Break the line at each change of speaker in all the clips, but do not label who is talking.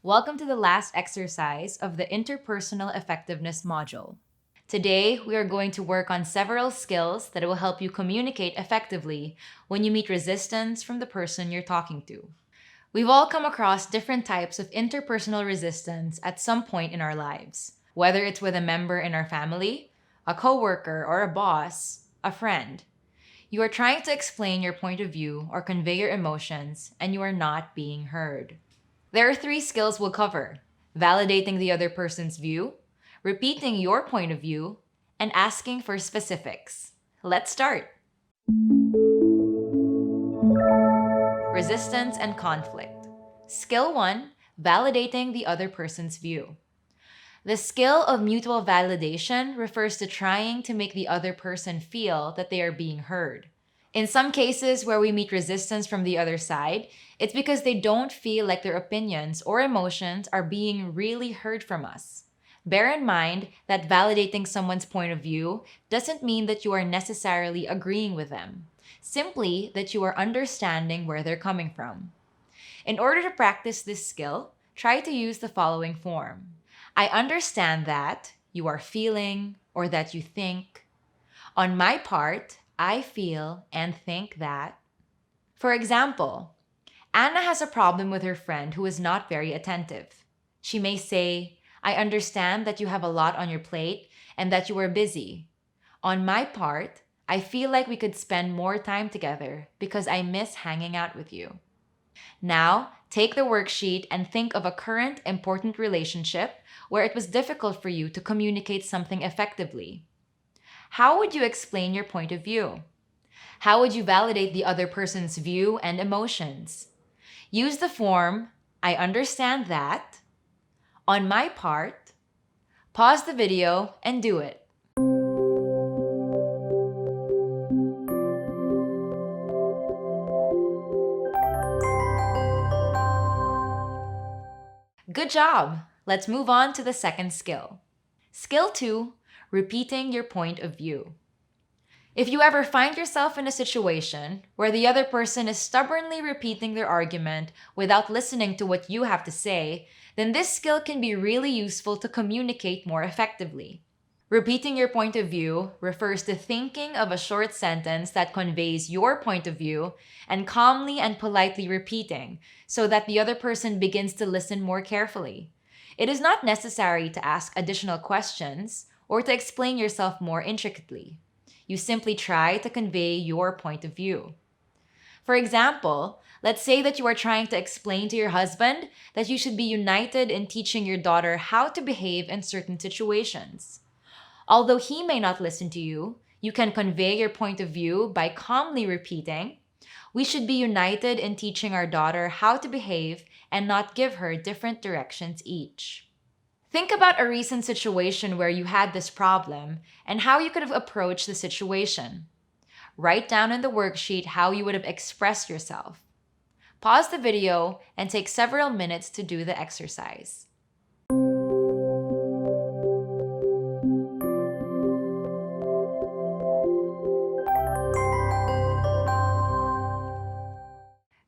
Welcome to the last exercise of the Interpersonal Effectiveness module. Today, we are going to work on several skills that will help you communicate effectively when you meet resistance from the person you're talking to. We've all come across different types of interpersonal resistance at some point in our lives, whether it's with a member in our family, a coworker, or a boss, a friend. You are trying to explain your point of view or convey your emotions, and you are not being heard. There are three skills we'll cover: validating the other person's view, repeating your point of view, and asking for specifics. Let's start. Resistance and conflict. Skill 1: validating the other person's view. The skill of mutual validation refers to trying to make the other person feel that they are being heard. In some cases where we meet resistance from the other side, it's because they don't feel like their opinions or emotions are being really heard from us. Bear in mind that validating someone's point of view doesn't mean that you are necessarily agreeing with them, simply that you are understanding where they're coming from. In order to practice this skill, try to use the following form: I understand that you are feeling or that you think. On my part, I feel and think that. For example, Anna has a problem with her friend who is not very attentive. She may say, I understand that you have a lot on your plate and that you are busy. On my part, I feel like we could spend more time together because I miss hanging out with you. Now, take the worksheet and think of a current important relationship where it was difficult for you to communicate something effectively. How would you explain your point of view? How would you validate the other person's view and emotions? Use the form, I understand that. On my part, pause the video and do it. Good job! Let's move on to the second skill. Skill 2: repeating your point of view. If you ever find yourself in a situation where the other person is stubbornly repeating their argument without listening to what you have to say, then this skill can be really useful to communicate more effectively. Repeating your point of view refers to thinking of a short sentence that conveys your point of view and calmly and politely repeating so that the other person begins to listen more carefully. It is not necessary to ask additional questions or to explain yourself more intricately. You simply try to convey your point of view. For example, let's say that you are trying to explain to your husband that you should be united in teaching your daughter how to behave in certain situations. Although he may not listen to you, you can convey your point of view by calmly repeating, we should be united in teaching our daughter how to behave and not give her different directions each. Think about a recent situation where you had this problem and how you could have approached the situation. Write down in the worksheet how you would have expressed yourself. Pause the video and take several minutes to do the exercise.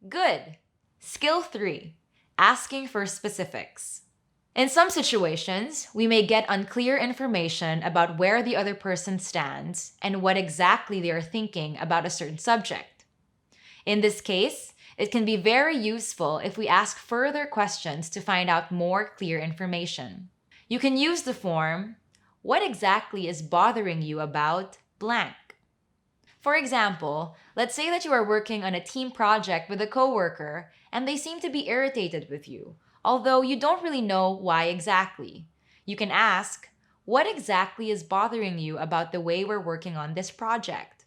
Good! Skill 3: asking for specifics. In some situations, we may get unclear information about where the other person stands and what exactly they are thinking about a certain subject. In this case, it can be very useful if we ask further questions to find out more clear information. You can use the form, what exactly is bothering you about blank? For example, let's say that you are working on a team project with a coworker and they seem to be irritated with you, although you don't really know why exactly. You can ask, what exactly is bothering you about the way we're working on this project?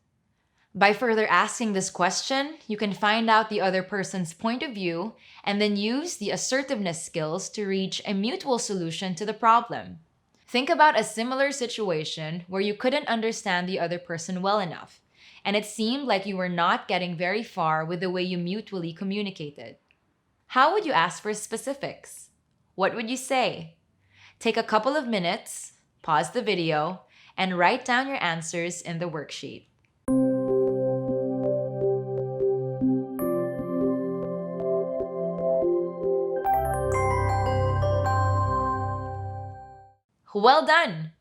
By further asking this question, you can find out the other person's point of view and then use the assertiveness skills to reach a mutual solution to the problem. Think about a similar situation where you couldn't understand the other person well enough, and it seemed like you were not getting very far with the way you mutually communicated. How would you ask for specifics? What would you say? Take a couple of minutes, pause the video, and write down your answers in the worksheet. Well done!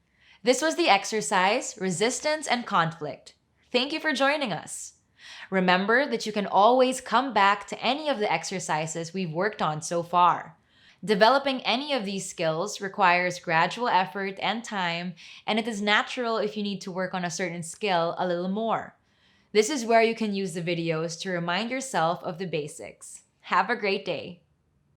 This was the exercise, resistance, and conflict. Thank you for joining us. Remember that you can always come back to any of the exercises we've worked on so far. Developing any of these skills requires gradual effort and time, and it is natural if you need to work on a certain skill a little more. This is where you can use the videos to remind yourself of the basics. Have a great day.